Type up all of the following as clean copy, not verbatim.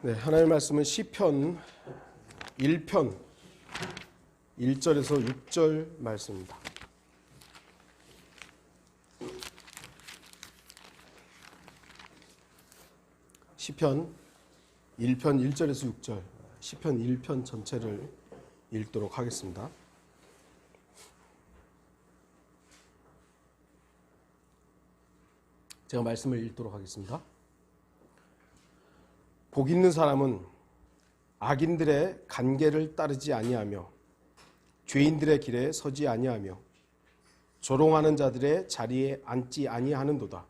네, 하나님의 말씀은 시편 1편 1절에서 6절 말씀입니다. 시편 1편 1절에서 6절, 시편 1편 전체를 읽도록 하겠습니다. 제가 말씀을 읽도록 하겠습니다. 복 있는 사람은 악인들의 간계를 따르지 아니하며 죄인들의 길에 서지 아니하며 조롱하는 자들의 자리에 앉지 아니하는도다.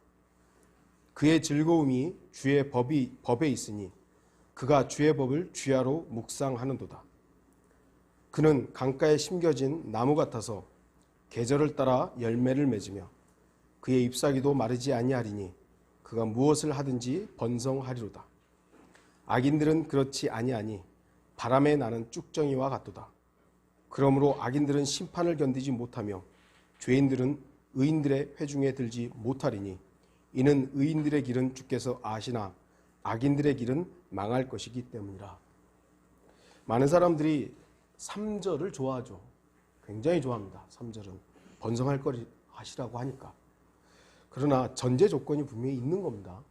그의 즐거움이 주의 법에 있으니 그가 주의 법을 주야로 묵상하는도다. 그는 강가에 심겨진 나무 같아서 계절을 따라 열매를 맺으며 그의 잎사귀도 마르지 아니하리니 그가 무엇을 하든지 번성하리로다. 악인들은 그렇지 아니하니 바람에 나는 쭉정이와 같도다. 그러므로 악인들은 심판을 견디지 못하며 죄인들은 의인들의 회중에 들지 못하리니 이는 의인들의 길은 주께서 아시나 악인들의 길은 망할 것이기 때문이라. 많은 사람들이 3절을 좋아하죠. 굉장히 좋아합니다. 3절은 번성할 것 하시라고 하니까. 그러나 전제 조건이 분명히 있는 겁니다.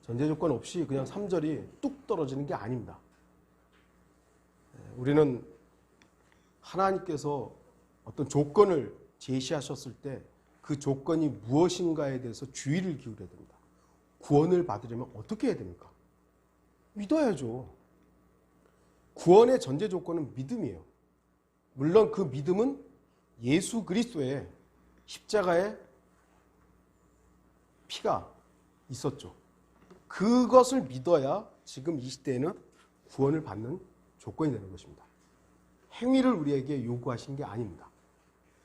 전제 조건 없이 그냥 3절이 뚝 떨어지는 게 아닙니다. 우리는 하나님께서 어떤 조건을 제시하셨을 때 그 조건이 무엇인가에 대해서 주의를 기울여야 됩니다. 구원을 받으려면 어떻게 해야 됩니까? 믿어야죠. 구원의 전제 조건은 믿음이에요. 물론 그 믿음은 예수 그리스도의 십자가의 피가 있었죠. 그것을 믿어야 지금 이 시대에는 구원을 받는 조건이 되는 것입니다. 행위를 우리에게 요구하신 게 아닙니다.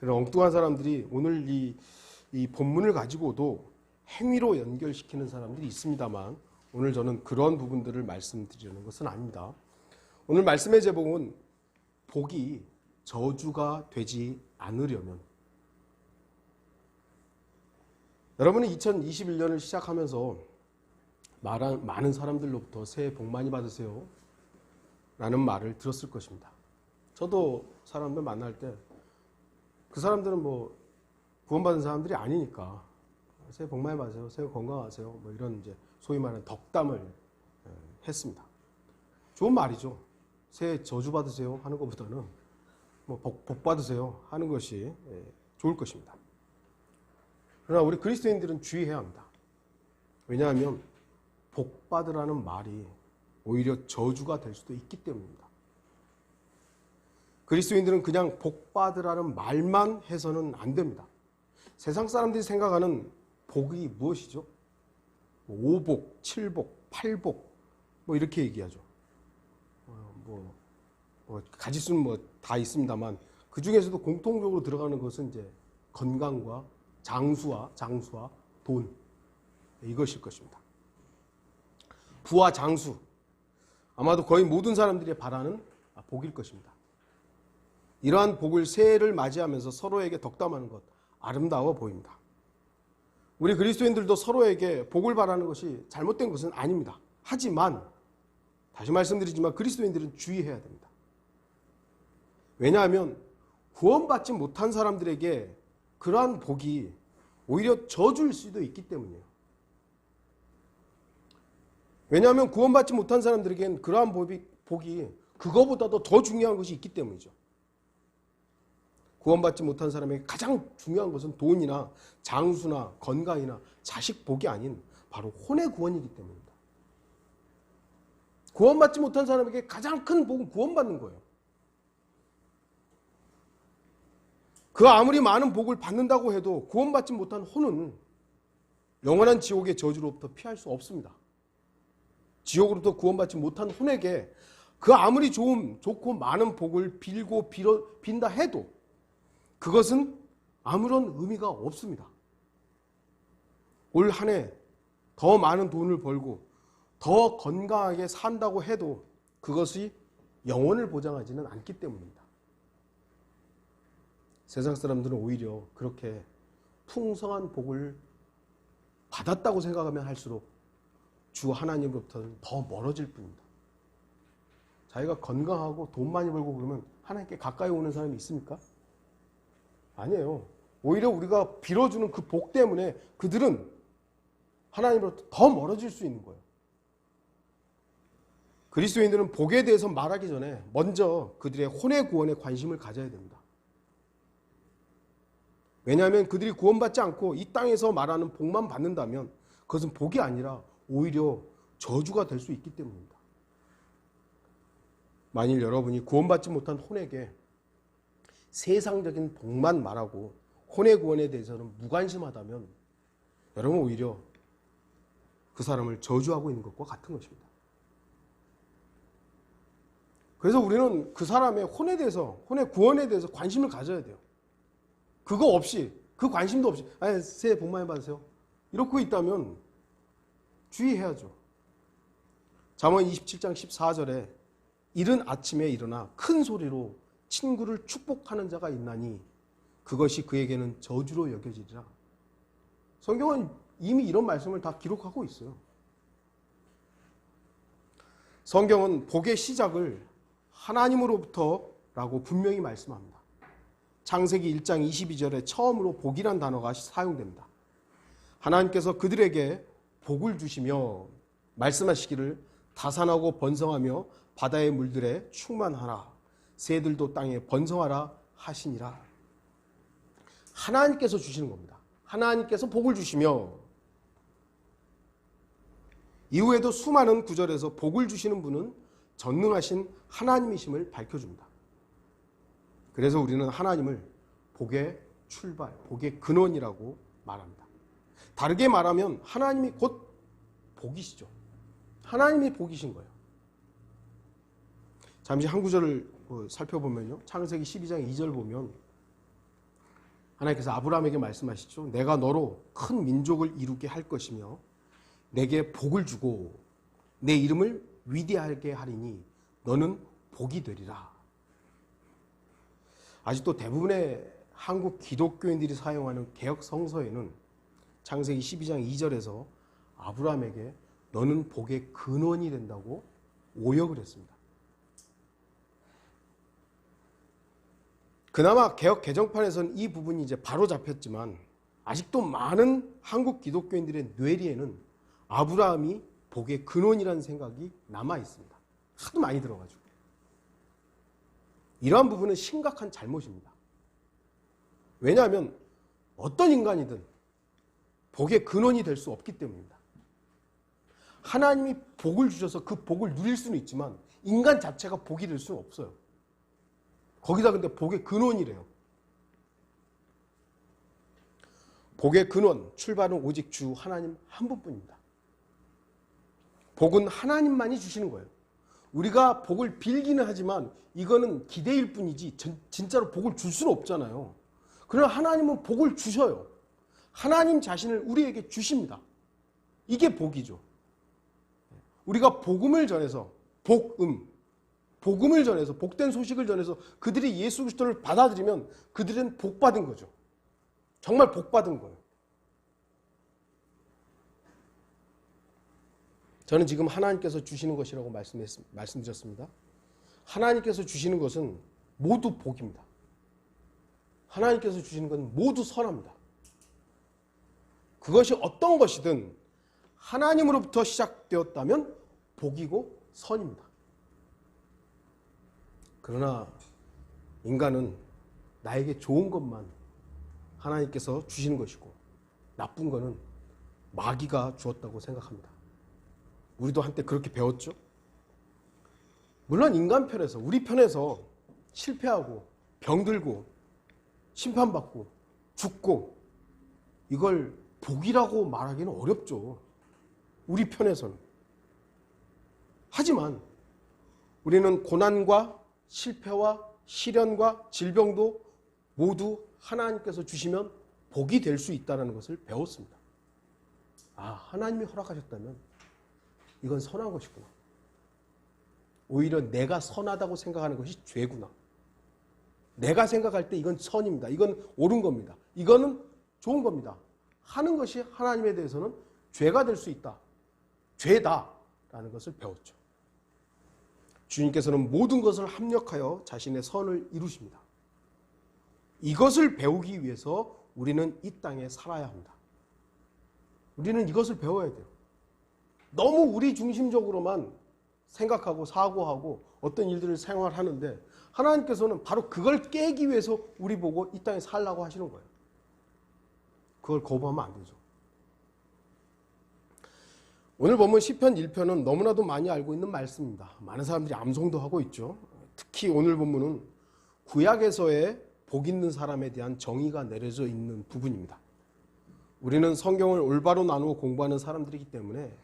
그런 엉뚱한 사람들이 오늘 이 본문을 가지고도 행위로 연결시키는 사람들이 있습니다만 오늘 저는 그런 부분들을 말씀드리려는 것은 아닙니다. 오늘 말씀의 제목은 복이 저주가 되지 않으려면. 여러분은 2021년을 시작하면서 많은 사람들로부터 새해 복 많이 받으세요 라는 말을 들었을 것입니다. 저도 사람들 만날 때 그 사람들은 뭐 구원받은 사람들이 아니니까 새해 복 많이 받으세요, 새해 건강하세요, 뭐 이런 이제 소위 말하는 덕담을 했습니다. 좋은 말이죠. 새해 저주 받으세요 하는 것보다는 뭐 복 받으세요 하는 것이 좋을 것입니다. 그러나 우리 그리스도인들은 주의해야 합니다. 왜냐하면 복 받으라는 말이 오히려 저주가 될 수도 있기 때문입니다. 그리스도인들은 그냥 복 받으라는 말만 해서는 안 됩니다. 세상 사람들이 생각하는 복이 무엇이죠? 5복, 7복, 8복 뭐 이렇게 얘기하죠. 가지수는 뭐 다 있습니다만 그 중에서도 공통적으로 들어가는 것은 이제 건강과 장수와 돈 이것일 것입니다. 부와 장수 아마도 거의 모든 사람들이 바라는 복일 것입니다. 이러한 복을 새해를 맞이하면서 서로에게 덕담하는 것 아름다워 보입니다. 우리 그리스도인들도 서로에게 복을 바라는 것이 잘못된 것은 아닙니다. 하지만 다시 말씀드리지만 그리스도인들은 주의해야 됩니다. 왜냐하면 구원받지 못한 사람들에게 그러한 복이 오히려 저주일 수도 있기 때문이에요. 왜냐하면 구원받지 못한 사람들에게는 그러한 복이 그거보다도 더 중요한 것이 있기 때문이죠. 구원받지 못한 사람에게 가장 중요한 것은 돈이나 장수나 건강이나 자식 복이 아닌 바로 혼의 구원이기 때문입니다. 구원받지 못한 사람에게 가장 큰 복은 구원받는 거예요. 그 아무리 많은 복을 받는다고 해도 구원받지 못한 혼은 영원한 지옥의 저주로부터 피할 수 없습니다. 지옥으로부터 구원받지 못한 혼에게 그 아무리 좋고 많은 복을 빌고 빈다 해도 그것은 아무런 의미가 없습니다. 올 한 해 더 많은 돈을 벌고 더 건강하게 산다고 해도 그것이 영원을 보장하지는 않기 때문입니다. 세상 사람들은 오히려 그렇게 풍성한 복을 받았다고 생각하면 할수록 주 하나님으로부터는 더 멀어질 뿐입니다. 자기가 건강하고 돈 많이 벌고 그러면 하나님께 가까이 오는 사람이 있습니까? 아니에요. 오히려 우리가 빌어주는 그 복 때문에 그들은 하나님으로부터 더 멀어질 수 있는 거예요. 그리스도인들은 복에 대해서 말하기 전에 먼저 그들의 혼의 구원에 관심을 가져야 됩니다. 왜냐하면 그들이 구원받지 않고 이 땅에서 말하는 복만 받는다면 그것은 복이 아니라 오히려 저주가 될 수 있기 때문입니다. 만일 여러분이 구원받지 못한 혼에게 세상적인 복만 말하고 혼의 구원에 대해서는 무관심하다면 여러분 오히려 그 사람을 저주하고 있는 것과 같은 것입니다. 그래서 우리는 그 사람의 혼에 대해서, 혼의 구원에 대해서 관심을 가져야 돼요. 그거 없이, 그 관심도 없이, 새해 복 많이 받으세요. 이러고 있다면 주의해야죠. 잠언 27장 14절에 이른 아침에 일어나 큰 소리로 친구를 축복하는 자가 있나니 그것이 그에게는 저주로 여겨지리라. 성경은 이미 이런 말씀을 다 기록하고 있어요. 성경은 복의 시작을 하나님으로부터라고 분명히 말씀합니다. 창세기 1장 22절에 처음으로 복이란 단어가 사용됩니다. 하나님께서 그들에게 복을 주시며 말씀하시기를 다산하고 번성하며 바다의 물들에 충만하라 새들도 땅에 번성하라 하시니라. 하나님께서 주시는 겁니다. 하나님께서 복을 주시며 이후에도 수많은 구절에서 복을 주시는 분은 전능하신 하나님이심을 밝혀줍니다. 그래서 우리는 하나님을 복의 출발, 복의 근원이라고 말합니다. 다르게 말하면 하나님이 곧 복이시죠. 하나님이 복이신 거예요. 잠시 한 구절을 살펴보면요. 창세기 12장 2절 보면 하나님께서 아브라함에게 말씀하시죠. 내가 너로 큰 민족을 이루게 할 것이며 내게 복을 주고 내 이름을 위대하게 하리니 너는 복이 되리라. 아직도 대부분의 한국 기독교인들이 사용하는 개역 성서에는 창세기 12장 2절에서 아브라함에게 너는 복의 근원이 된다고 오역을 했습니다. 그나마 개역 개정판에서는 이 부분이 이제 바로 잡혔지만 아직도 많은 한국 기독교인들의 뇌리에는 아브라함이 복의 근원이라는 생각이 남아 있습니다. 하도 많이 들어가지고. 이러한 부분은 심각한 잘못입니다. 왜냐하면 어떤 인간이든 복의 근원이 될 수 없기 때문입니다. 하나님이 복을 주셔서 그 복을 누릴 수는 있지만 인간 자체가 복이 될 수는 없어요. 거기다 근데 복의 근원이래요. 복의 근원, 출발은 오직 주 하나님 한 분뿐입니다. 복은 하나님만이 주시는 거예요. 우리가 복을 빌기는 하지만 이거는 기대일 뿐이지 진짜로 복을 줄 수는 없잖아요. 그러나 하나님은 복을 주셔요. 하나님 자신을 우리에게 주십니다. 이게 복이죠. 우리가 복음을 전해서 복음을 전해서 복된 소식을 전해서 그들이 예수 그리스도를 받아들이면 그들은 복받은 거죠. 정말 복받은 거예요. 저는 지금 하나님께서 주시는 것이라고 말씀드렸습니다. 하나님께서 주시는 것은 모두 복입니다. 하나님께서 주시는 건 모두 선합니다. 그것이 어떤 것이든 하나님으로부터 시작되었다면 복이고 선입니다. 그러나 인간은 나에게 좋은 것만 하나님께서 주시는 것이고 나쁜 거는 마귀가 주었다고 생각합니다. 우리도 한때 그렇게 배웠죠. 물론 인간 편에서, 우리 편에서 실패하고 병들고 심판받고 죽고 이걸 복이라고 말하기는 어렵죠. 우리 편에서는. 하지만 우리는 고난과 실패와 시련과 질병도 모두 하나님께서 주시면 복이 될 수 있다는 것을 배웠습니다. 하나님이 허락하셨다면 이건 선한 것이구나. 오히려 내가 선하다고 생각하는 것이 죄구나. 내가 생각할 때 이건 선입니다. 이건 옳은 겁니다. 이거는 좋은 겁니다. 하는 것이 하나님에 대해서는 죄가 될 수 있다. 죄다라는 것을 배웠죠. 주님께서는 모든 것을 합력하여 자신의 선을 이루십니다. 이것을 배우기 위해서 우리는 이 땅에 살아야 합니다. 우리는 이것을 배워야 돼요. 너무 우리 중심적으로만 생각하고 사고하고 어떤 일들을 생활하는데 하나님께서는 바로 그걸 깨기 위해서 우리 보고 이 땅에 살라고 하시는 거예요. 그걸 거부하면 안 되죠. 오늘 보면 시편 1편은 너무나도 많이 알고 있는 말씀입니다. 많은 사람들이 암송도 하고 있죠. 특히 오늘 본문은 구약에서의 복 있는 사람에 대한 정의가 내려져 있는 부분입니다. 우리는 성경을 올바로 나누어 공부하는 사람들이기 때문에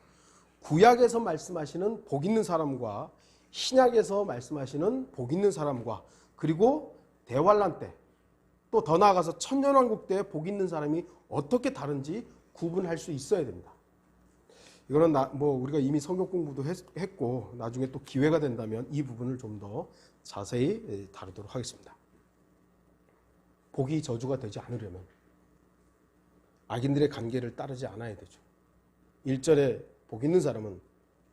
구약에서 말씀하시는 복 있는 사람과 신약에서 말씀하시는 복 있는 사람과 그리고 대환란 때 또 더 나아가서 천년왕국 때 복 있는 사람이 어떻게 다른지 구분할 수 있어야 됩니다. 이거는 우리가 이미 성경 공부도 했고 나중에 또 기회가 된다면 이 부분을 좀 더 자세히 다루도록 하겠습니다. 복이 저주가 되지 않으려면 악인들의 관계를 따르지 않아야 되죠. 1절에 복 있는 사람은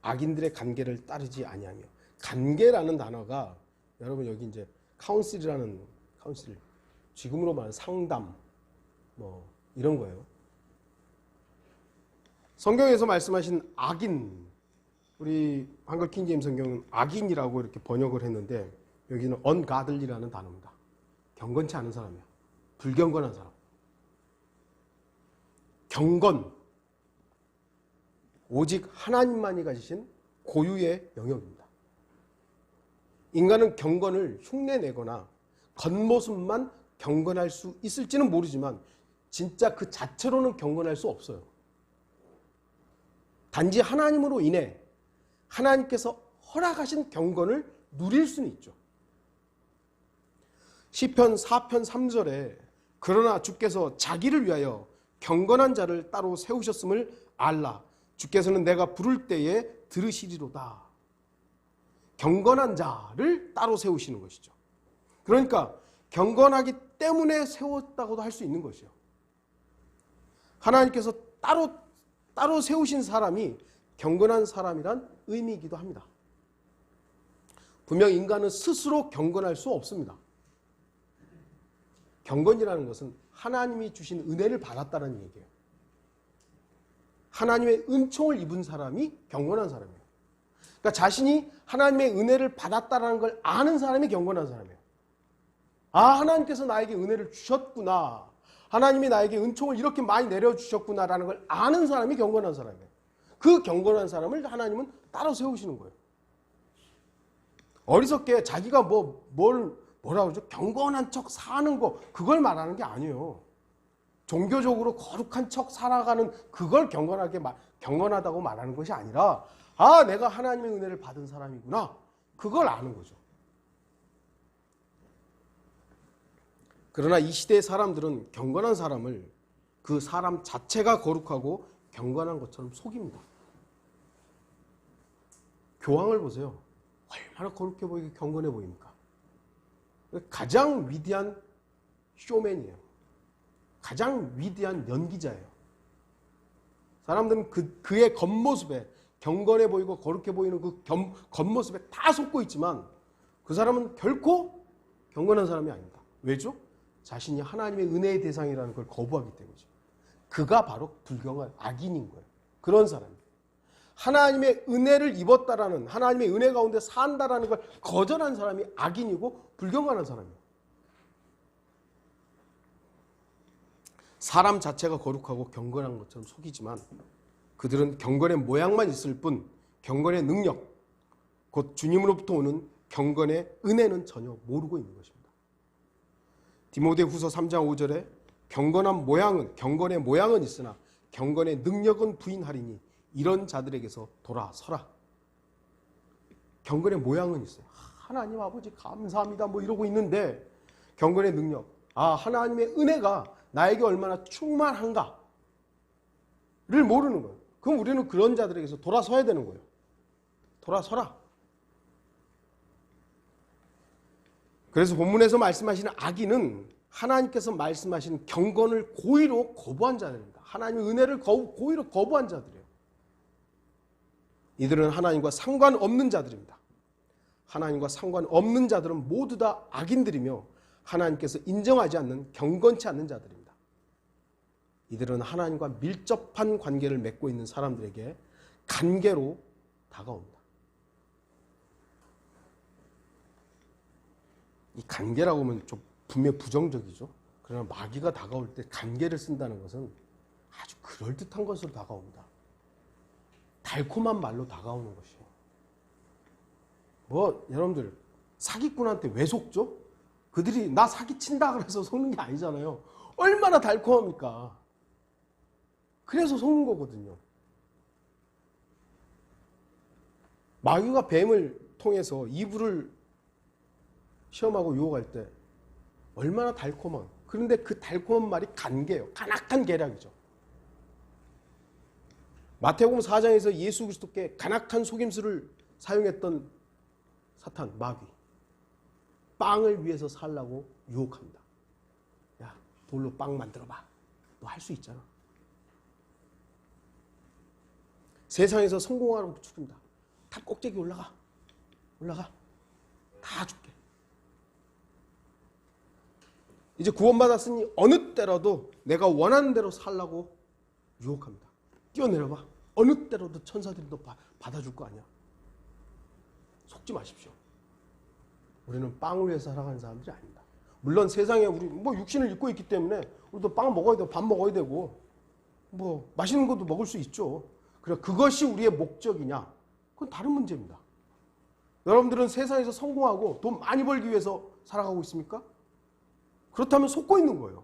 악인들의 관계를 따르지 아니하며, 관계라는 단어가 여러분 여기 이제 카운슬이라는 카운슬, 지금으로 말하는 상담 이런 거예요. 성경에서 말씀하신 악인, 우리 한글 킹제임스 성경은 악인이라고 이렇게 번역을 했는데 여기는 ungodly라는 단어입니다. 경건치 않은 사람이야. 불경건한 사람. 경건, 오직 하나님만이 가지신 고유의 영역입니다. 인간은 경건을 흉내내거나 겉모습만 경건할 수 있을지는 모르지만 진짜 그 자체로는 경건할 수 없어요. 단지 하나님으로 인해 하나님께서 허락하신 경건을 누릴 수는 있죠. 시편 4편 3절에 그러나 주께서 자기를 위하여 경건한 자를 따로 세우셨음을 알라. 주께서는 내가 부를 때에 들으시리로다. 경건한 자를 따로 세우시는 것이죠. 그러니까 경건하기 때문에 세웠다고도 할 수 있는 것이요. 하나님께서 따로 세우신 사람이 경건한 사람이란 의미이기도 합니다. 분명 인간은 스스로 경건할 수 없습니다. 경건이라는 것은 하나님이 주신 은혜를 받았다는 얘기예요. 하나님의 은총을 입은 사람이 경건한 사람이에요. 그러니까 자신이 하나님의 은혜를 받았다는 걸 아는 사람이 경건한 사람이에요. 아, 하나님께서 나에게 은혜를 주셨구나. 하나님이 나에게 은총을 이렇게 많이 내려주셨구나라는 걸 아는 사람이 경건한 사람이에요. 그 경건한 사람을 하나님은 따로 세우시는 거예요. 어리석게 자기가 뭐라 그러죠? 경건한 척 사는 거, 그걸 말하는 게 아니에요. 종교적으로 거룩한 척 살아가는 그걸 경건하다고 말하는 것이 아니라, 아, 내가 하나님의 은혜를 받은 사람이구나. 그걸 아는 거죠. 그러나 이 시대의 사람들은 경건한 사람을 그 사람 자체가 거룩하고 경건한 것처럼 속입니다. 교황을 보세요. 얼마나 거룩해 보이고 경건해 보입니까? 가장 위대한 쇼맨이에요. 가장 위대한 연기자예요. 사람들은 그의 겉모습에, 경건해 보이고 거룩해 보이는 그 겉모습에 다 속고 있지만 그 사람은 결코 경건한 사람이 아닙니다. 왜죠? 자신이 하나님의 은혜의 대상이라는 걸 거부하기 때문이죠. 그가 바로 불경한 악인인 거예요. 그런 사람이에요. 하나님의 은혜를 입었다라는, 하나님의 은혜 가운데 산다라는 걸 거절한 사람이 악인이고 불경건한 사람이에요. 사람 자체가 거룩하고 경건한 것처럼 속이지만 그들은 경건의 모양만 있을 뿐 경건의 능력, 곧 주님으로부터 오는 경건의 은혜는 전혀 모르고 있는 것입니다. 디모데후서 3장 5절에 경건의 모양은 있으나 경건의 능력은 부인하리니 이런 자들에게서 돌아서라. 경건의 모양은 있어요. 하나님 아버지 감사합니다 이러고 있는데 경건의 능력, 하나님의 은혜가 나에게 얼마나 충만한가를 모르는 거예요. 그럼 우리는 그런 자들에게서 돌아서야 되는 거예요. 돌아서라. 그래서 본문에서 말씀하시는 악인은 하나님께서 말씀하시는 경건을 고의로 거부한 자들입니다. 하나님의 은혜를 고의로 거부한 자들이에요. 이들은 하나님과 상관없는 자들입니다. 하나님과 상관없는 자들은 모두 다 악인들이며 하나님께서 인정하지 않는 경건치 않는 자들입니다. 이들은 하나님과 밀접한 관계를 맺고 있는 사람들에게 간계로 다가옵니다. 이 간계라고 하면 좀 분명 부정적이죠. 그러나 마귀가 다가올 때 간계를 쓴다는 것은 아주 그럴듯한 것으로 다가옵니다. 달콤한 말로 다가오는 것이요. 여러분들 사기꾼한테 왜 속죠? 그들이 나 사기친다 그래서 속는 게 아니잖아요. 얼마나 달콤합니까? 그래서 속는 거거든요. 마귀가 뱀을 통해서 이불을 시험하고 유혹할 때 얼마나 달콤한, 그런데 그 달콤한 말이 간계예요. 간악한 계략이죠. 마태복음 4장에서 예수 그리스도께 간악한 속임수를 사용했던 사탄, 마귀. 빵을 위해서 살라고 유혹합니다. 야, 돌로 빵 만들어봐. 너 할 수 있잖아. 세상에서 성공하라고 죽인다. 탑 꼭대기 올라가. 다 줄게. 이제 구원받았으니 어느 때라도 내가 원하는 대로 살라고 유혹합니다. 뛰어내려봐. 어느 때라도 천사들이 너 받아줄 거 아니야. 속지 마십시오. 우리는 빵을 위해서 살아가는 사람들이 아닙니다. 물론 세상에 우리 육신을 입고 있기 때문에 우리도 빵 먹어야 되고 밥 먹어야 되고 맛있는 것도 먹을 수 있죠. 그래, 그것이 우리의 목적이냐? 그건 다른 문제입니다. 여러분들은 세상에서 성공하고 돈 많이 벌기 위해서 살아가고 있습니까? 그렇다면 속고 있는 거예요.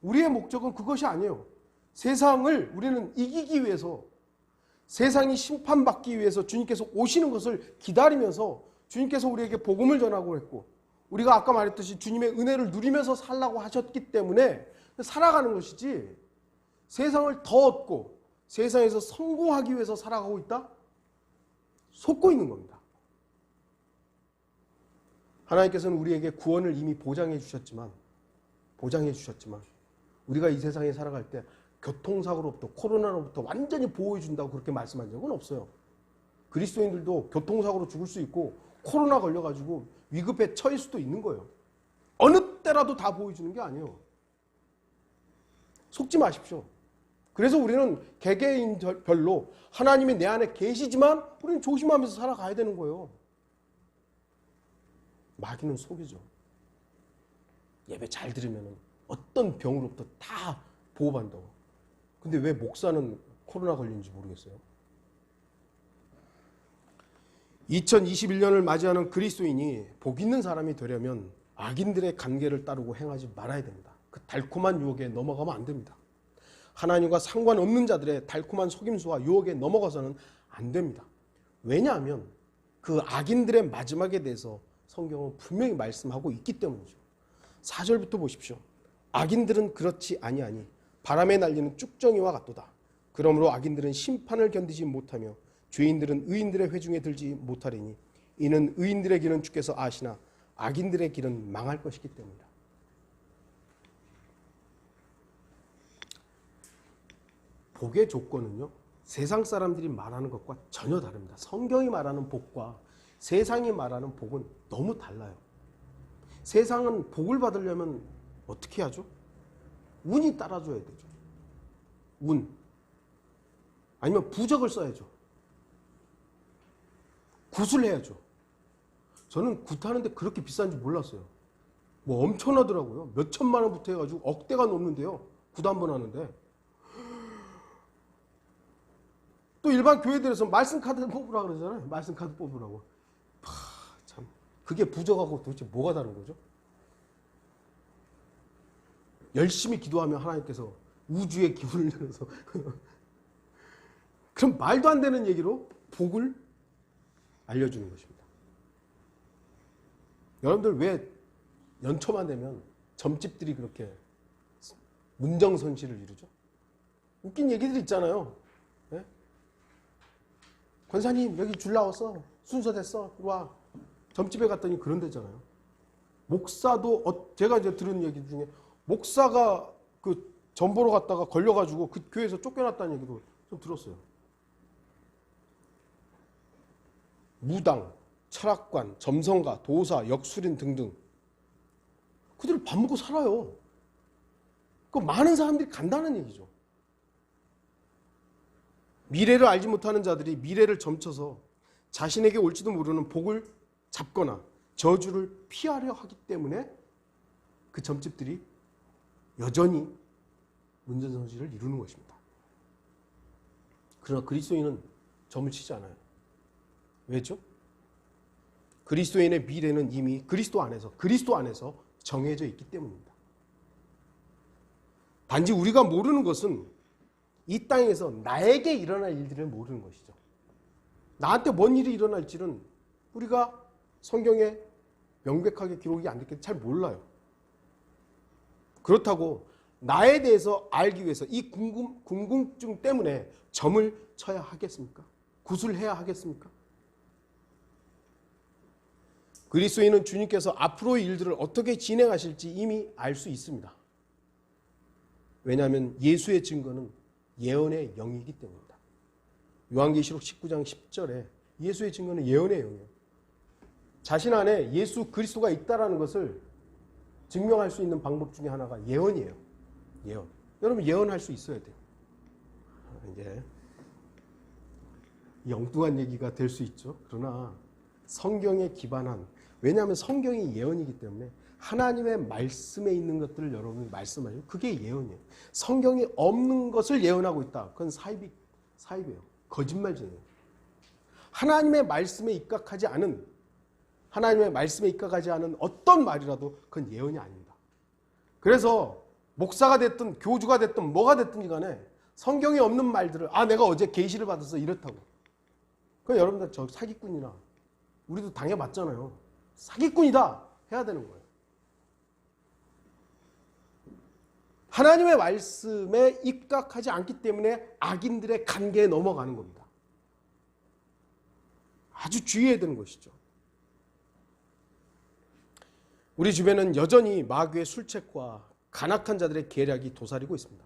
우리의 목적은 그것이 아니에요. 세상을 우리는 이기기 위해서, 세상이 심판받기 위해서 주님께서 오시는 것을 기다리면서 주님께서 우리에게 복음을 전하고 했고, 우리가 아까 말했듯이 주님의 은혜를 누리면서 살라고 하셨기 때문에 살아가는 것이지, 세상을 더 얻고 세상에서 성공하기 위해서 살아가고 있다? 속고 있는 겁니다. 하나님께서는 우리에게 구원을 이미 보장해 주셨지만 우리가 이 세상에 살아갈 때 교통사고로부터, 코로나로부터 완전히 보호해 준다고 그렇게 말씀한 적은 없어요. 그리스도인들도 교통사고로 죽을 수 있고 코로나 걸려가지고 위급에 처할 수도 있는 거예요. 어느 때라도 다 보호해 주는 게 아니에요. 속지 마십시오. 그래서 우리는 개개인별로 하나님이 내 안에 계시지만 우리는 조심하면서 살아가야 되는 거예요. 마귀는 속이죠. 예배 잘 들으면 어떤 병으로부터 다 보호받는다고. 근데 왜 목사는 코로나 걸리는지 모르겠어요. 2021년을 맞이하는 그리스도인이 복 있는 사람이 되려면 악인들의 관계를 따르고 행하지 말아야 됩니다. 그 달콤한 유혹에 넘어가면 안 됩니다. 하나님과 상관없는 자들의 달콤한 속임수와 유혹에 넘어가서는 안 됩니다. 왜냐하면 그 악인들의 마지막에 대해서 성경은 분명히 말씀하고 있기 때문이죠. 4절부터 보십시오. 악인들은 그렇지 아니하니 바람에 날리는 쭉정이와 같도다. 그러므로 악인들은 심판을 견디지 못하며 죄인들은 의인들의 회중에 들지 못하리니 이는 의인들의 길은 주께서 아시나 악인들의 길은 망할 것이기 때문이다. 복의 조건은요, 세상 사람들이 말하는 것과 전혀 다릅니다. 성경이 말하는 복과 세상이 말하는 복은 너무 달라요. 세상은 복을 받으려면 어떻게 하죠? 운이 따라줘야 되죠. 운. 아니면 부적을 써야죠. 굿을 해야죠. 저는 굿하는데 그렇게 비싼 줄 몰랐어요. 엄청나더라고요. 몇 천만 원부터 해가지고 억대가 넘는데요. 굿 한 번 하는데. 또 일반 교회들에서 말씀 카드 뽑으라고 그러잖아요. 말씀 카드 뽑으라고. 참, 그게 부적하고 도대체 뭐가 다른 거죠? 열심히 기도하면 하나님께서 우주의 기운을 내려서 그럼 말도 안 되는 얘기로 복을 알려주는 것입니다. 여러분들 왜 연초만 되면 점집들이 그렇게 문정선시를 이루죠? 웃긴 얘기들 있잖아요. 네? 권사님 여기 줄 나왔어. 순서 됐어. 들어와. 점집에 갔더니 그런 데잖아요. 목사도 제가 이제 들은 얘기 중에 목사가 그 전보로 갔다가 걸려가지고 그 교회에서 쫓겨났다는 얘기도 좀 들었어요. 무당, 철학관, 점성가, 도사, 역술인 등등 그들은 밥 먹고 살아요. 그 많은 사람들이 간다는 얘기죠. 미래를 알지 못하는 자들이 미래를 점쳐서 자신에게 올지도 모르는 복을 잡거나 저주를 피하려 하기 때문에 그 점집들이 여전히 문전성시를 이루는 것입니다. 그러나 그리스도인은 점을 치지 않아요. 왜죠? 그리스도인의 미래는 이미 그리스도 안에서 정해져 있기 때문입니다. 단지 우리가 모르는 것은 이 땅에서 나에게 일어날 일들을 모르는 것이죠. 나한테 뭔 일이 일어날지는 우리가 성경에 명백하게 기록이 안 됐기 때문에 잘 몰라요. 그렇다고 나에 대해서 알기 위해서 이 궁금증 때문에 점을 쳐야 하겠습니까? 굿을 해야 하겠습니까? 그리스도인은 주님께서 앞으로의 일들을 어떻게 진행하실지 이미 알 수 있습니다. 왜냐하면 예수의 증거는 예언의 영이기 때문입니다. 요한계시록 19장 10절에 예수의 증거는 예언의 영이에요. 자신 안에 예수 그리스도가 있다는 것을 증명할 수 있는 방법 중에 하나가 예언이에요. 예언. 여러분 예언할 수 있어야 돼요. 이제 엉뚱한 얘기가 될 수 있죠. 그러나 성경에 기반한, 왜냐하면 성경이 예언이기 때문에 하나님의 말씀에 있는 것들을 여러분이 말씀하시면 그게 예언이에요. 성경이 없는 것을 예언하고 있다. 그건 사입이에요. 거짓말쟁이에요. 하나님의 말씀에 입각하지 않은 어떤 말이라도 그건 예언이 아닙니다. 그래서 목사가 됐든 교주가 됐든 뭐가 됐든 간에 성경에 없는 말들을 내가 어제 계시를 받아서 이렇다고. 그럼 여러분들 저 사기꾼이나 우리도 당해봤잖아요. 사기꾼이다 해야 되는 거예요. 하나님의 말씀에 입각하지 않기 때문에 악인들의 관계에 넘어가는 겁니다. 아주 주의해야 되는 것이죠. 우리 주변은 여전히 마귀의 술책과 간악한 자들의 계략이 도사리고 있습니다.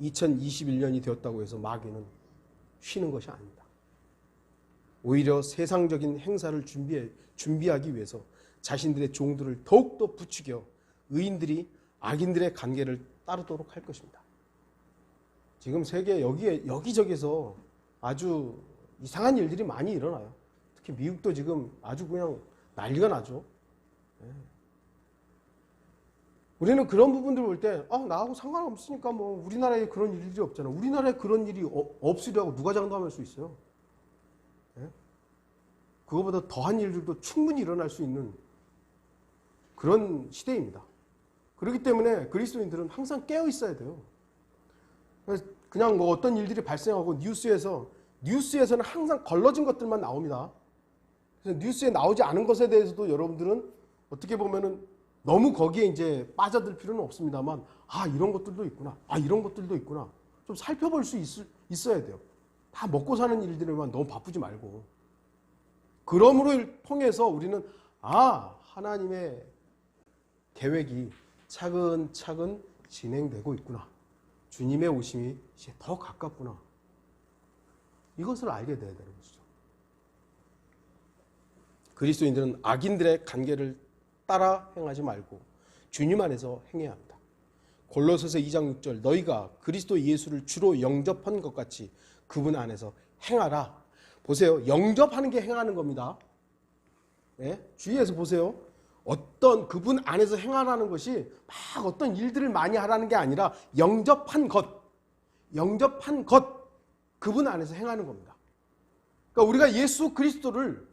2021년이 되었다고 해서 마귀는 쉬는 것이 아닙니다. 오히려 세상적인 행사를 준비하기 위해서 자신들의 종들을 더욱더 부추겨 의인들이 악인들의 관계를 따르도록 할 것입니다. 지금 세계 여기저기서 아주 이상한 일들이 많이 일어나요. 특히 미국도 지금 아주 그냥 난리가 나죠. 우리는 그런 부분들 볼 때 나하고 상관없으니까 뭐 우리나라에 그런 일들이 없잖아. 우리나라에 그런 일이 없으려고 누가 장담할 수 있어요? 그거보다 더한 일들도 충분히 일어날 수 있는 그런 시대입니다. 그렇기 때문에 그리스도인들은 항상 깨어 있어야 돼요. 그냥 뭐 어떤 일들이 발생하고 뉴스에서는 항상 걸러진 것들만 나옵니다. 그래서 뉴스에 나오지 않은 것에 대해서도 여러분들은 어떻게 보면은 너무 거기에 이제 빠져들 필요는 없습니다만 이런 것들도 있구나. 이런 것들도 있구나. 좀 살펴볼 수 있어야 돼요. 다 먹고 사는 일들에만 너무 바쁘지 말고. 그러므로 통해서 우리는 하나님의 계획이 차근차근 진행되고 있구나. 주님의 오심이 이제 더 가깝구나. 이것을 알게 돼야 되는 것이죠. 그리스도인들은 악인들의 관계를 따라 행하지 말고 주님 안에서 행해야 합니다. 골로새서 2장 6절 너희가 그리스도 예수를 주로 영접한 것 같이 그분 안에서 행하라. 보세요. 영접하는 게 행하는 겁니다. 주의해서 보세요. 어떤 그분 안에서 행하라는 것이 막 어떤 일들을 많이 하라는 게 아니라 영접한 것 그분 안에서 행하는 겁니다. 그러니까 우리가 예수 그리스도를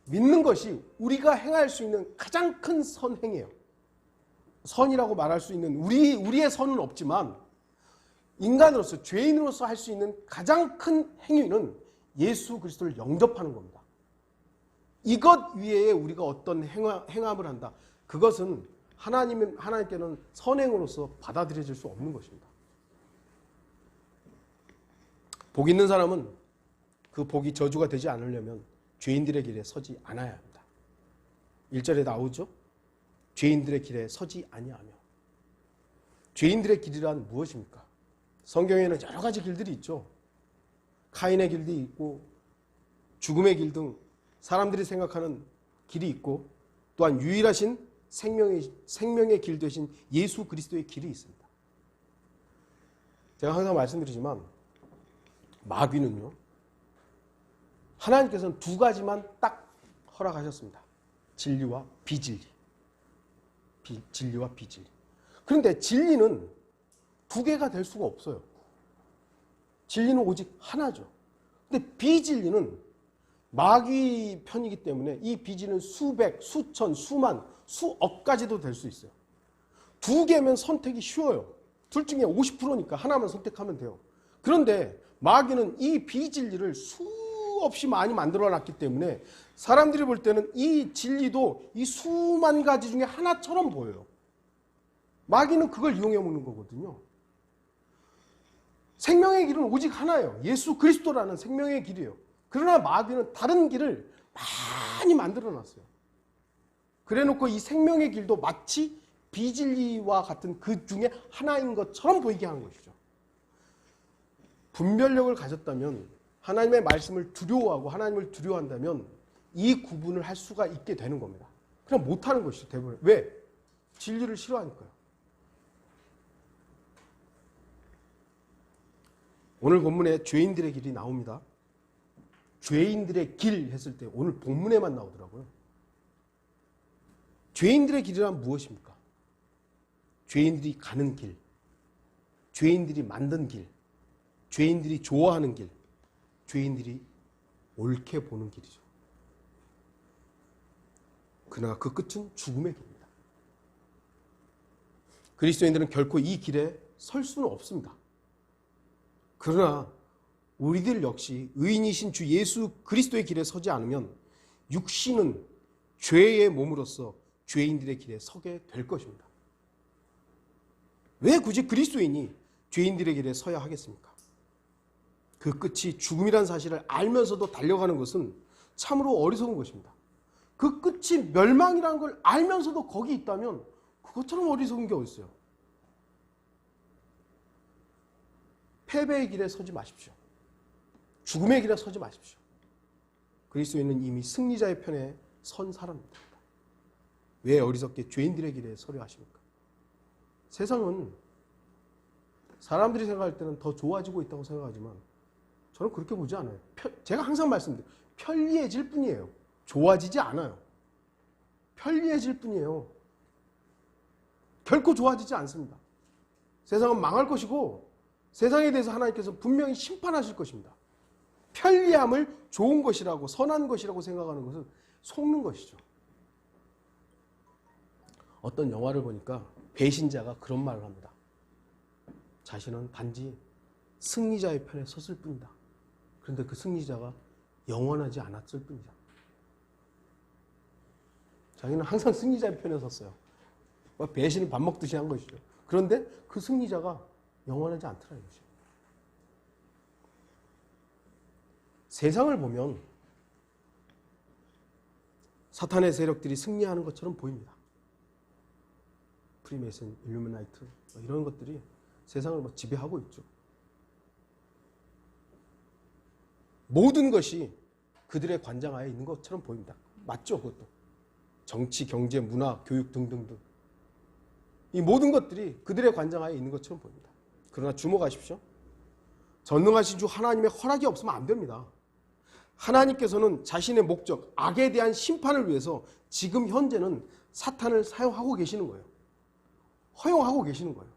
믿는 것이 우리가 행할 수 있는 가장 큰 선행이에요. 선이라고 말할 수 있는 우리의 선은 없지만 인간으로서 죄인으로서 할 수 있는 가장 큰 행위는 예수 그리스도를 영접하는 겁니다. 이것 위에 우리가 어떤 행함을 한다. 그것은 하나님께는 선행으로서 받아들여질 수 없는 것입니다. 복 있는 사람은 그 복이 저주가 되지 않으려면 죄인들의 길에 서지 않아야 합니다. 1절에 나오죠. 죄인들의 길에 서지 아니하며. 죄인들의 길이란 무엇입니까? 성경에는 여러 가지 길들이 있죠. 카인의 길도 있고 죽음의 길 등 사람들이 생각하는 길이 있고 또한 유일하신 생명의 길 되신 예수 그리스도의 길이 있습니다. 제가 항상 말씀드리지만 마귀는요, 하나님께서는 두 가지만 딱 허락하셨습니다. 진리와 비진리. 진리와 비진리. 그런데 진리는 두 개가 될 수가 없어요. 진리는 오직 하나죠. 근데 비진리는 마귀 편이기 때문에 이 비진리는 수백, 수천, 수만, 수억까지도 될 수 있어요. 두 개면 선택이 쉬워요. 둘 중에 50%니까 하나만 선택하면 돼요. 그런데 마귀는 이 비진리를 수없이 많이 만들어놨기 때문에 사람들이 볼 때는 이 진리도 이 수만 가지 중에 하나처럼 보여요. 마귀는 그걸 이용해 먹는 거거든요. 생명의 길은 오직 하나예요. 예수 그리스도라는 생명의 길이에요. 그러나 마귀는 다른 길을 많이 만들어놨어요. 그래놓고 이 생명의 길도 마치 비진리와 같은 그 중에 하나인 것처럼 보이게 하는 것이죠. 분별력을 가졌다면, 하나님의 말씀을 두려워하고 하나님을 두려워한다면 이 구분을 할 수가 있게 되는 겁니다. 그냥 못하는 것이죠, 대부분. 왜? 진리를 싫어하니까요. 오늘 본문에 죄인들의 길이 나옵니다. 죄인들의 길 했을 때 오늘 본문에만 나오더라고요. 죄인들의 길이란 무엇입니까? 죄인들이 가는 길, 죄인들이 만든 길, 죄인들이 좋아하는 길, 죄인들이 옳게 보는 길이죠. 그러나 그 끝은 죽음의 길입니다. 그리스도인들은 결코 이 길에 설 수는 없습니다. 그러나 우리들 역시 의인이신 주 예수 그리스도의 길에 서지 않으면 육신은 죄의 몸으로서 죄인들의 길에 서게 될 것입니다. 왜 굳이 그리스도인이 죄인들의 길에 서야 하겠습니까? 그 끝이 죽음이란 사실을 알면서도 달려가는 것은 참으로 어리석은 것입니다. 그 끝이 멸망이라는 걸 알면서도 거기 있다면 그것처럼 어리석은 게 어딨어요? 패배의 길에 서지 마십시오. 죽음의 길에 서지 마십시오. 그리스도인은 이미 승리자의 편에 선 사람입니다. 왜 어리석게 죄인들의 길에 서려 하십니까? 세상은 사람들이 생각할 때는 더 좋아지고 있다고 생각하지만 저는 그렇게 보지 않아요. 제가 항상 말씀드려요. 편리해질 뿐이에요. 좋아지지 않아요. 편리해질 뿐이에요. 결코 좋아지지 않습니다. 세상은 망할 것이고 세상에 대해서 하나님께서 분명히 심판하실 것입니다. 편리함을 좋은 것이라고 선한 것이라고 생각하는 것은 속는 것이죠. 어떤 영화를 보니까 배신자가 그런 말을 합니다. 자신은 단지 승리자의 편에 섰을 뿐이다. 그런데 그 승리자가 영원하지 않았을 뿐이다. 자기는 항상 승리자의 편에 섰어요. 배신을 밥 먹듯이 한 것이죠. 그런데 그 승리자가 영원하지 않더라 이것이. 세상을 보면 사탄의 세력들이 승리하는 것처럼 보입니다. 프리메이슨, 일루미나이트 이런 것들이 세상을 지배하고 있죠. 모든 것이 그들의 관장하에 있는 것처럼 보입니다. 맞죠, 그것도. 정치, 경제, 문화, 교육 등등등. 이 모든 것들이 그들의 관장하에 있는 것처럼 보입니다. 그러나 주목하십시오. 전능하신 주 하나님의 허락이 없으면 안 됩니다. 하나님께서는 자신의 목적, 악에 대한 심판을 위해서 지금 현재는 사탄을 사용하고 계시는 거예요. 허용하고 계시는 거예요.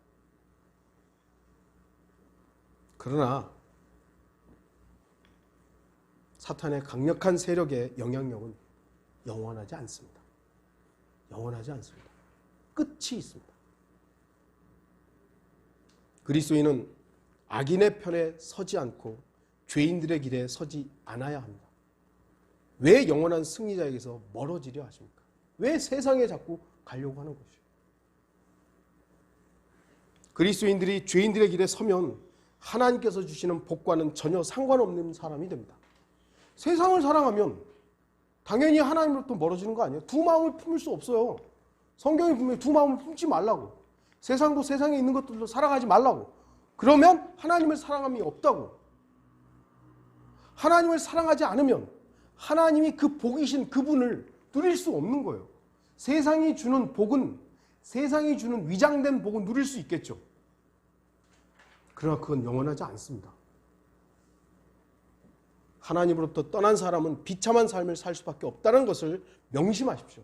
그러나 사탄의 강력한 세력의 영향력은 영원하지 않습니다. 영원하지 않습니다. 끝이 있습니다. 그리스도인은 악인의 편에 서지 않고 죄인들의 길에 서지 않아야 합니다. 왜 영원한 승리자에게서 멀어지려 하십니까? 왜 세상에 자꾸 가려고 하는 것이죠? 그리스도인들이 죄인들의 길에 서면 하나님께서 주시는 복과는 전혀 상관없는 사람이 됩니다. 세상을 사랑하면 당연히 하나님으로부터 멀어지는 거 아니에요? 두 마음을 품을 수 없어요. 성경이 분명히 두 마음을 품지 말라고. 세상도 세상에 있는 것들도 사랑하지 말라고. 그러면 하나님을 사랑함이 없다고. 하나님을 사랑하지 않으면 하나님이 그 복이신 그분을 누릴 수 없는 거예요. 세상이 주는 복은, 세상이 주는 위장된 복은 누릴 수 있겠죠. 그러나 그건 영원하지 않습니다. 하나님으로부터 떠난 사람은 비참한 삶을 살 수밖에 없다는 것을 명심하십시오.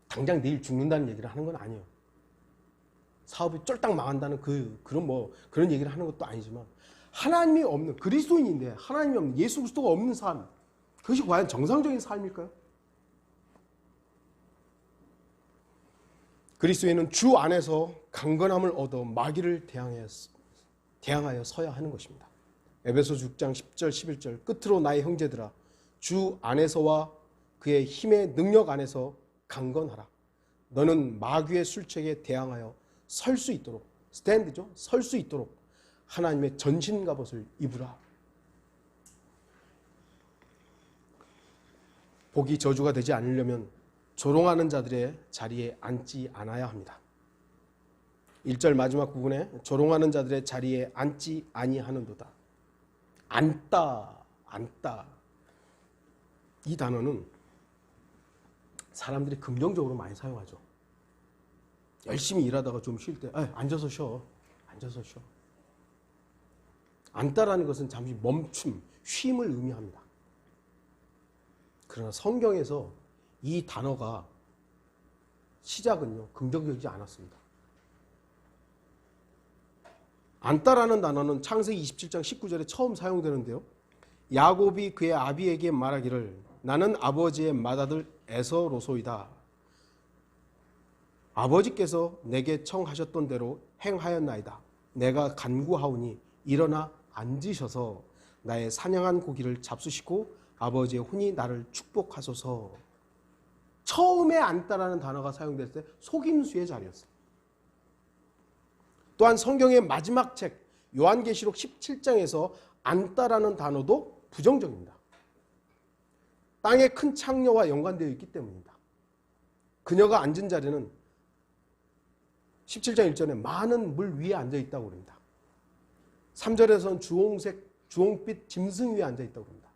당장 내일 죽는다는 얘기를 하는 건 아니에요. 사업이 쫄딱 망한다는 그런 얘기를 하는 것도 아니지만, 하나님이 없는, 그리스도인인데 하나님이 없는, 예수 그리스도가 없는 삶, 그것이 과연 정상적인 삶일까요? 그리스도인은 주 안에서 강건함을 얻어 마귀를 대항하여 서야 하는 것입니다. 에베소서 6장 10절 11절, 끝으로 나의 형제들아 주 안에서와 그의 힘의 능력 안에서 강건하라. 너는 마귀의 술책에 대항하여 설 수 있도록, 스탠드죠, 설 수 있도록 하나님의 전신 갑옷을 입으라. 복이 저주가 되지 않으려면 조롱하는 자들의 자리에 앉지 않아야 합니다. 1절 마지막 부분에 조롱하는 자들의 자리에 앉지 아니하는도다. 앉다. 이 단어는 사람들이 긍정적으로 많이 사용하죠. 열심히 일하다가 좀 쉴 때 앉아서 쉬어. 앉다라는 것은 잠시 멈춤, 쉼을 의미합니다. 그러나 성경에서 이 단어가 시작은요, 긍정적이지 않았습니다. 앉다라는 단어는 창세기 27장 19절에 처음 사용되는데요. 야곱이 그의 아비에게 말하기를 나는 아버지의 맏아들 에서로소이다. 아버지께서 내게 청하셨던 대로 행하였나이다. 내가 간구하오니 일어나 앉으셔서 나의 사냥한 고기를 잡수시고 아버지의 혼이 나를 축복하소서. 처음에 앉다라는 단어가 사용됐을 때 속임수의 자리였어요. 또한 성경의 마지막 책 요한계시록 17장에서 앉다라는 단어도 부정적입니다. 땅의 큰 창녀와 연관되어 있기 때문입니다. 그녀가 앉은 자리는 17장 1절에 많은 물 위에 앉아 있다고 합니다. 3절에서는 주홍빛 짐승 위에 앉아 있다고 합니다.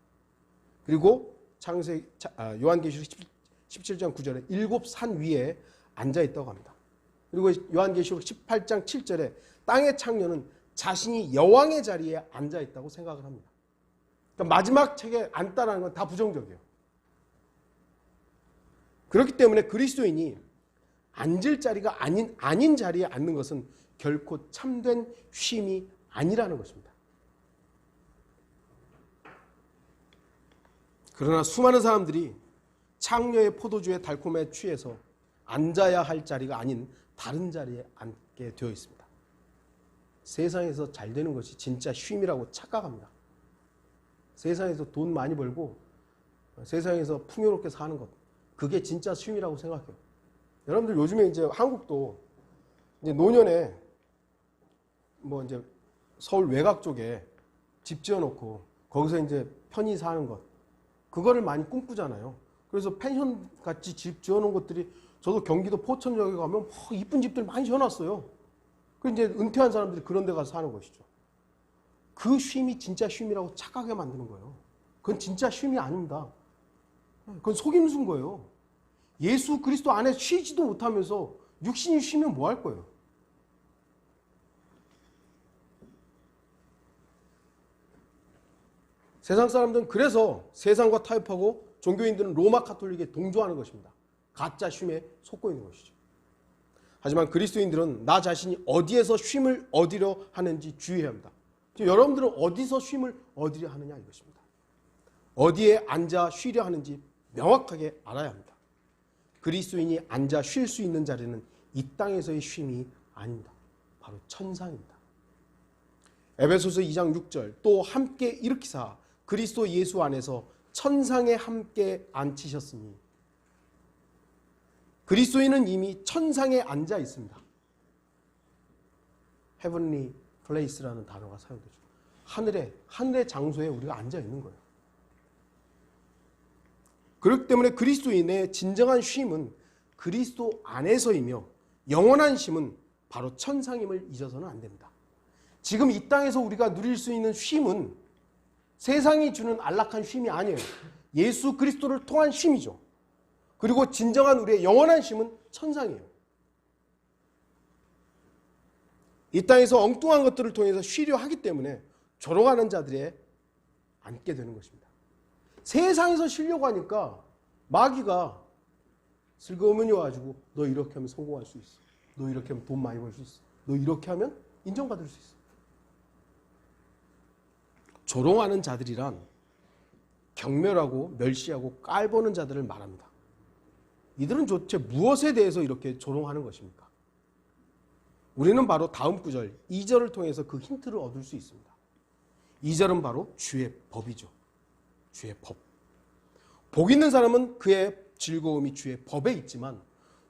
그리고 요한계시록 17장 9절에 7산 위에 앉아 있다고 합니다. 그리고 요한계시록 18장 7절에 땅의 창녀는 자신이 여왕의 자리에 앉아 있다고 생각을 합니다. 그러니까 마지막 책에 앉다라는 건 다 부정적이에요. 그렇기 때문에 그리스도인이 앉을 자리가 아닌 자리에 앉는 것은 결코 참된 쉼이 아니라는 것입니다. 그러나 수많은 사람들이 창녀의 포도주의 달콤에 취해서 앉아야 할 자리가 아닌 다른 자리에 앉게 되어 있습니다. 세상에서 잘 되는 것이 진짜 쉼이라고 착각합니다. 세상에서 돈 많이 벌고 세상에서 풍요롭게 사는 것, 그게 진짜 쉼이라고 생각해요. 여러분들 요즘에 이제 한국도 이제 노년에 이제 서울 외곽 쪽에 집 지어놓고 거기서 이제 편히 사는 것, 그거를 많이 꿈꾸잖아요. 그래서 펜션 같이 집 지어놓은 것들이, 저도 경기도 포천역에 가면 이쁜 집들 많이 지어놨어요. 그 이제 은퇴한 사람들이 그런 데 가서 사는 것이죠. 그 쉼이 진짜 쉼이라고 착각하게 만드는 거예요. 그건 진짜 쉼이 아닙니다. 그건 속임수인 거예요. 예수 그리스도 안에 쉬지도 못하면서 육신이 쉬면 뭐 할 거예요? 세상 사람들은 그래서 세상과 타협하고 종교인들은 로마 카톨릭에 동조하는 것입니다. 가짜 쉼에 속고 있는 것이죠. 하지만 그리스도인들은 나 자신이 어디에서 쉼을 얻으려 하는지 주의해야 합니다. 여러분들은 어디서 쉼을 얻으려 하느냐 이것입니다. 어디에 앉아 쉬려 하는지 명확하게 알아야 합니다. 그리스도인이 앉아 쉴 수 있는 자리는 이 땅에서의 쉼이 아닙니다. 바로 천상입니다. 에베소서 2장 6절, 또 함께 일으키사 그리스도 예수 안에서 천상에 함께 앉히셨으니, 그리스도인은 이미 천상에 앉아 있습니다. heavenly place라는 단어가 사용되죠. 하늘의 장소에 우리가 앉아 있는 거예요. 그렇기 때문에 그리스도인의 진정한 쉼은 그리스도 안에서이며 영원한 쉼은 바로 천상임을 잊어서는 안 됩니다. 지금 이 땅에서 우리가 누릴 수 있는 쉼은 세상이 주는 안락한 쉼이 아니에요. 예수 그리스도를 통한 쉼이죠. 그리고 진정한 우리의 영원한 쉼은 천상이에요. 이 땅에서 엉뚱한 것들을 통해서 쉬려 하기 때문에 조롱하는 자들에 앉게 되는 것입니다. 세상에서 쉬려고 하니까 마귀가 슬그머니 와가지고 너 이렇게 하면 성공할 수 있어. 너 이렇게 하면 돈 많이 벌 수 있어. 너 이렇게 하면 인정받을 수 있어. 조롱하는 자들이란 경멸하고 멸시하고 깔보는 자들을 말합니다. 이들은 도대체 무엇에 대해서 이렇게 조롱하는 것입니까? 우리는 바로 다음 구절 2절을 통해서 그 힌트를 얻을 수 있습니다. 2절은 바로 주의 법이죠. 주의 법. 복 있는 사람은 그의 즐거움이 주의 법에 있지만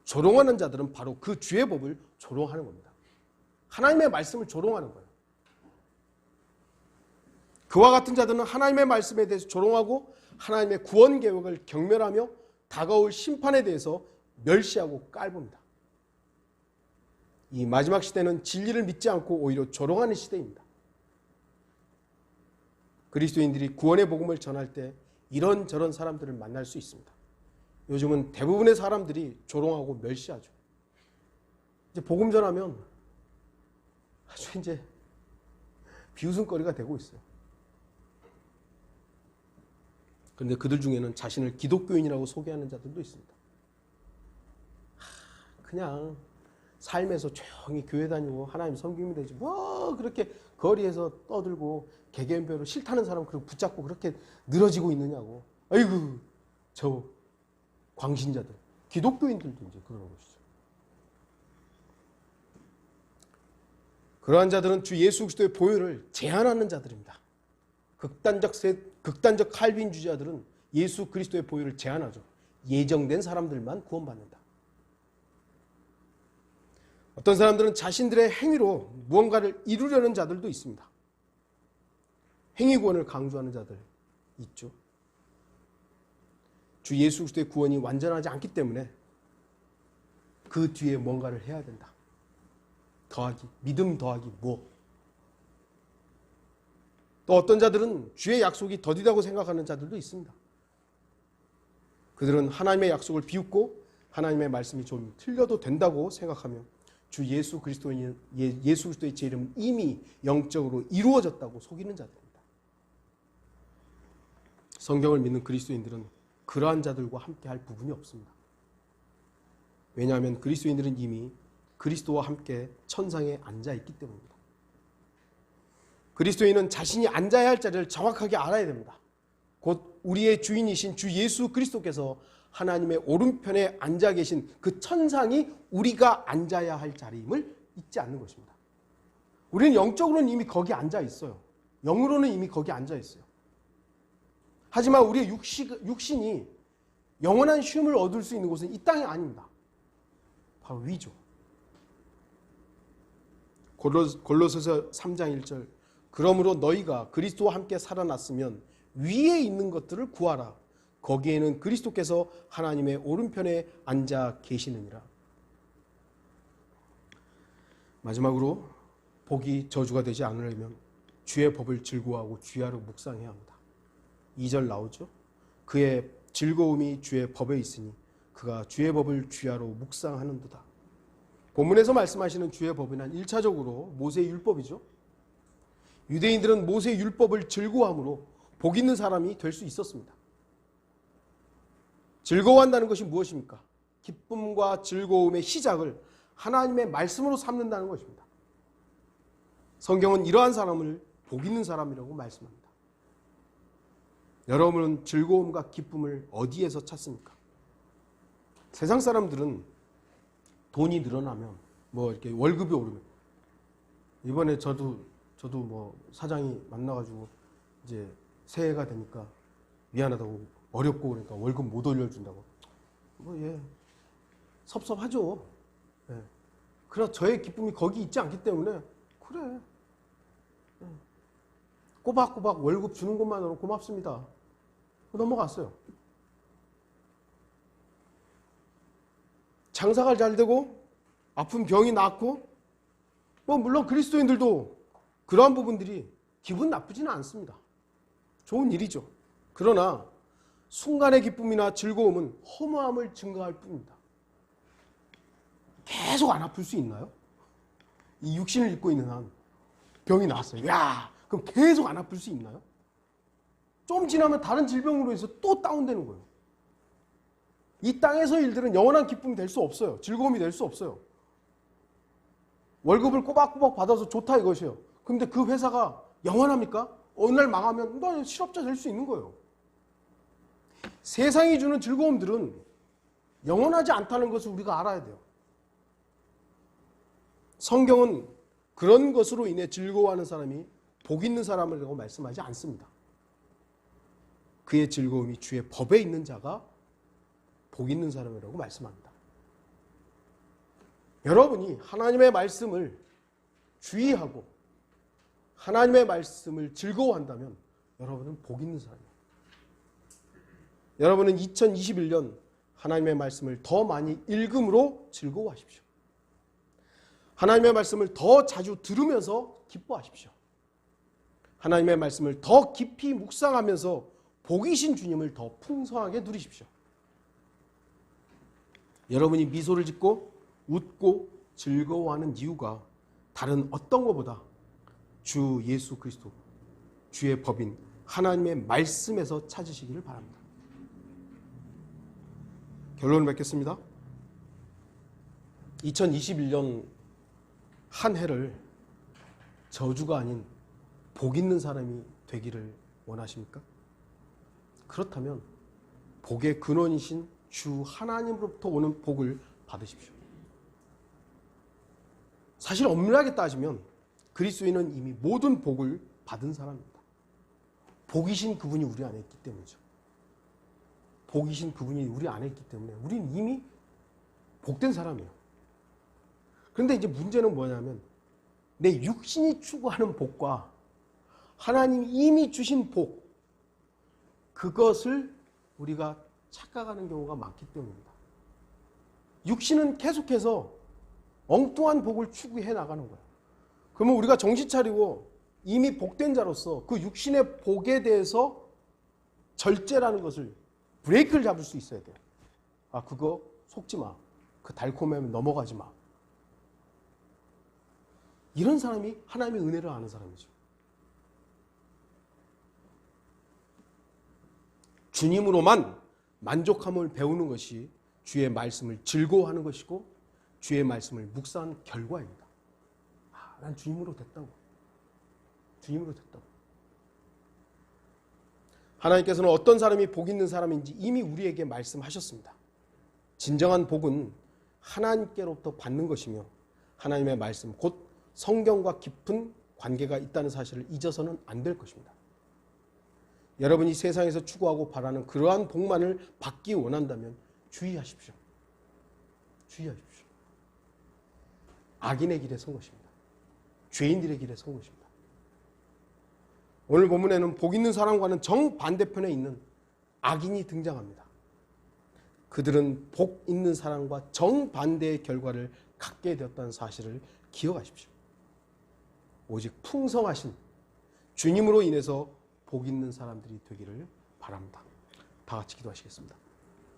조롱하는 자들은 바로 그 주의 법을 조롱하는 겁니다. 하나님의 말씀을 조롱하는 거예요. 그와 같은 자들은 하나님의 말씀에 대해서 조롱하고 하나님의 구원 계획을 경멸하며 다가올 심판에 대해서 멸시하고 깔봅니다. 이 마지막 시대는 진리를 믿지 않고 오히려 조롱하는 시대입니다. 그리스도인들이 구원의 복음을 전할 때 이런저런 사람들을 만날 수 있습니다. 요즘은 대부분의 사람들이 조롱하고 멸시하죠. 이제 복음 전하면 아주 이제 비웃음거리가 되고 있어요. 그런데 그들 중에는 자신을 기독교인이라고 소개하는 자들도 있습니다. 그냥 삶에서 조용히 교회 다니고 하나님 섬기면 되지 뭐 그렇게 거리에서 떠들고 개개인별로 싫다는 사람 그렇게 붙잡고 그렇게 늘어지고 있느냐고. 아이고 저 광신자들 기독교인들도 이제 그러는 것이죠. 그러한 자들은 주 예수 그리스도의 보혈을 제한하는 자들입니다. 극단적 칼빈주의자들은 예수 그리스도의 보혈을 제한하죠. 예정된 사람들만 구원받는다. 어떤 사람들은 자신들의 행위로 무언가를 이루려는 자들도 있습니다. 행위구원을 강조하는 자들 있죠. 주 예수 그리스도의 구원이 완전하지 않기 때문에 그 뒤에 뭔가를 해야 된다. 더하기, 믿음 더하기 무엇. 또 어떤 자들은 주의 약속이 더디다고 생각하는 자들도 있습니다. 그들은 하나님의 약속을 비웃고 하나님의 말씀이 좀 틀려도 된다고 생각하며 주 예수 그리스도의 제 이름은 이미 영적으로 이루어졌다고 속이는 자들입니다. 성경을 믿는 그리스도인들은 그러한 자들과 함께 할 부분이 없습니다. 왜냐하면 그리스도인들은 이미 그리스도와 함께 천상에 앉아 있기 때문입니다. 그리스도인은 자신이 앉아야 할 자리를 정확하게 알아야 됩니다. 곧 우리의 주인이신 주 예수 그리스도께서 하나님의 오른편에 앉아 계신 그 천상이 우리가 앉아야 할 자리임을 잊지 않는 것입니다. 우리는 영적으로는 이미 거기 앉아 있어요. 영으로는 이미 거기 앉아 있어요. 하지만 우리의 육신이 영원한 쉼을 얻을 수 있는 곳은 이 땅이 아닙니다. 바로 위죠. 골로새서 3장 1절 그러므로 너희가 그리스도와 함께 살아났으면 위에 있는 것들을 구하라. 거기에는 그리스도께서 하나님의 오른편에 앉아 계시느니라. 마지막으로 복이 저주가 되지 않으려면 주의 법을 즐거워하고 주야로 묵상해야 합니다. 2절 나오죠. 그의 즐거움이 주의 법에 있으니 그가 주의 법을 주야로 묵상하는도다. 본문에서 말씀하시는 주의 법은 1차적으로 모세의 율법이죠. 유대인들은 모세의 율법을 즐거워함으로 복 있는 사람이 될 수 있었습니다. 즐거워한다는 것이 무엇입니까? 기쁨과 즐거움의 시작을 하나님의 말씀으로 삼는다는 것입니다. 성경은 이러한 사람을 복 있는 사람이라고 말씀합니다. 여러분은 즐거움과 기쁨을 어디에서 찾습니까? 세상 사람들은 돈이 늘어나면 뭐 이렇게 월급이 오르면 이번에 저도 뭐 사장이 만나가지고 이제 새해가 되니까 미안하다고 어렵고 그러니까 월급 못 올려준다고 뭐 섭섭하죠. 예. 그러나 저의 기쁨이 거기 있지 않기 때문에 그래 꼬박꼬박 월급 주는 것만으로 고맙습니다. 넘어갔어요. 장사가 잘 되고 아픈 병이 낫고 뭐 물론 그리스도인들도 그러한 부분들이 기분 나쁘지는 않습니다. 좋은 일이죠. 그러나 순간의 기쁨이나 즐거움은 허무함을 증가할 뿐입니다. 계속 안 아플 수 있나요? 이 육신을 입고 있는 한 병이 나왔어요. 야, 그럼 계속 안 아플 수 있나요? 좀 지나면 다른 질병으로 해서 또 다운되는 거예요. 이 땅에서 일들은 영원한 기쁨이 될 수 없어요. 즐거움이 될 수 없어요. 월급을 꼬박꼬박 받아서 좋다 이것이에요. 근데 그 회사가 영원합니까? 어느 날 망하면 너 실업자 될 수 있는 거예요. 세상이 주는 즐거움들은 영원하지 않다는 것을 우리가 알아야 돼요. 성경은 그런 것으로 인해 즐거워하는 사람이 복 있는 사람이라고 말씀하지 않습니다. 그의 즐거움이 주의 법에 있는 자가 복 있는 사람이라고 말씀합니다. 여러분이 하나님의 말씀을 주의하고 하나님의 말씀을 즐거워한다면 여러분은 복 있는 사람이에요. 여러분은 2021년 하나님의 말씀을 더 많이 읽음으로 즐거워하십시오. 하나님의 말씀을 더 자주 들으면서 기뻐하십시오. 하나님의 말씀을 더 깊이 묵상하면서 복이신 주님을 더 풍성하게 누리십시오. 여러분이 미소를 짓고 웃고 즐거워하는 이유가 다른 어떤 것보다 주 예수 그리스도, 주의 법인 하나님의 말씀에서 찾으시기를 바랍니다. 결론을 맺겠습니다. 2021년 한 해를 저주가 아닌 복 있는 사람이 되기를 원하십니까? 그렇다면 복의 근원이신 주 하나님으로부터 오는 복을 받으십시오. 사실 엄밀하게 따지면 그리스도인은 이미 모든 복을 받은 사람입니다. 복이신 그분이 우리 안에 있기 때문이죠. 복이신 그분이 우리 안에 있기 때문에 우리는 이미 복된 사람이에요. 그런데 이제 문제는 뭐냐면 내 육신이 추구하는 복과 하나님이 이미 주신 복, 그것을 우리가 착각하는 경우가 많기 때문입니다. 육신은 계속해서 엉뚱한 복을 추구해 나가는 거예요. 그러면 우리가 정신 차리고 이미 복된 자로서 그 육신의 복에 대해서 절제라는 것을 브레이크를 잡을 수 있어야 돼요. 아, 그거 속지 마. 그 달콤함에 넘어가지 마. 이런 사람이 하나님의 은혜를 아는 사람이죠. 주님으로만 만족함을 배우는 것이 주의 말씀을 즐거워하는 것이고 주의 말씀을 묵상한 결과입니다. 아, 난 주님으로 됐다고. 주님으로 됐다고. 하나님께서는 어떤 사람이 복 있는 사람인지 이미 우리에게 말씀하셨습니다. 진정한 복은 하나님께로부터 받는 것이며 하나님의 말씀, 곧 성경과 깊은 관계가 있다는 사실을 잊어서는 안 될 것입니다. 여러분이 세상에서 추구하고 바라는 그러한 복만을 받기 원한다면 주의하십시오. 주의하십시오. 악인의 길에 선 것입니다. 죄인들의 길에 선 것입니다. 오늘 본문에는 복 있는 사람과는 정반대편에 있는 악인이 등장합니다. 그들은 복 있는 사람과 정반대의 결과를 갖게 되었다는 사실을 기억하십시오. 오직 풍성하신 주님으로 인해서 복 있는 사람들이 되기를 바랍니다. 다 같이 기도하시겠습니다.